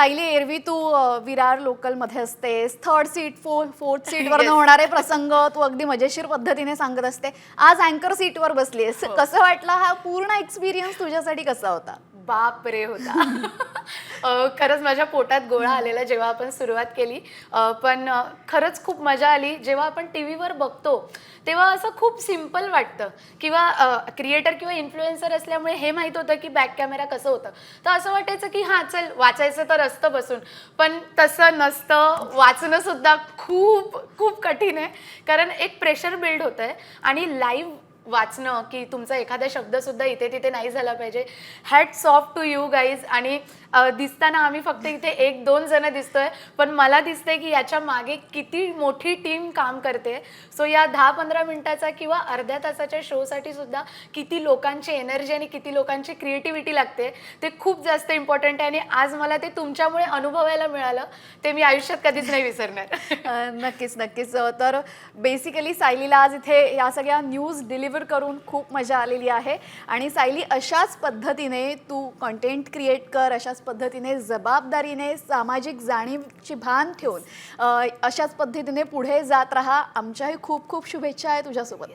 सायली, एरवी तू विरार लोकलमध्ये असतेस, third seat fourth सीटवर होणारे प्रसंग तू अगदी मजेशीर पद्धतीने सांगत असते. आज अँकर सीटवर बसलीस. कसं वाटलं? हा पूर्ण एक्सपिरियन्स तुझ्यासाठी कसा होता? बाप रे होता. खरंच माझ्या पोटात गोळा आलेला जेव्हा आपण सुरुवात केली. पण खरंच खूप मजा आली. जेव्हा आपण टीव्हीवर बघतो तेव्हा असं खूप सिम्पल वाटतं किंवा क्रिएटर किंवा इन्फ्लुएन्सर असल्यामुळे हे माहीत होतं की बॅक कॅमेरा कसं होतं. तर असं वाटायचं की हां चल वाचायचं तर असतं बसून, पण तसं नसतं. वाचणं सुद्धा खूप खूप कठीण आहे, कारण एक प्रेशर बिल्ड होतं आहे आणि लाईव्ह वाचणं की तुमचा एखादा शब्द सुद्धा इथे तिथे नाही झाला पाहिजे. Hats off to you guys. आणि दिसताना आम्ही फक्त इथे 1-2 जण दिसतोय, पण मला दिसतंय की याच्या मागे किती मोठी टीम काम करते. सो या 10-15 मिनिटाचा किंवा अर्ध्या तासाच्या शोसाठी सुद्धा किती लोकांची एनर्जी आणि किती लोकांची क्रिएटिव्हिटी लागते ते खूप जास्त इम्पॉर्टंट आहे. आणि आज मला ते तुमच्यामुळे अनुभवायला मिळालं, ते मी आयुष्यात कधीच नाही विसरणार. नक्कीच नक्कीच. तर बेसिकली सायलीला आज इथे या सगळ्या न्यूज डिलिव्हर करून खूप मजा आलेली आहे. आणि सायली, अशाच पद्धतीने तू कंटेंट क्रिएट कर, अशाच पद्धतीने जबाबदारीने सामाजिक जाणीवची भान ठेवून अशाच पद्धतीने पुढे जात राहा. आमच्याही खूप खूप शुभेच्छा आहे तुझ्यासोबत.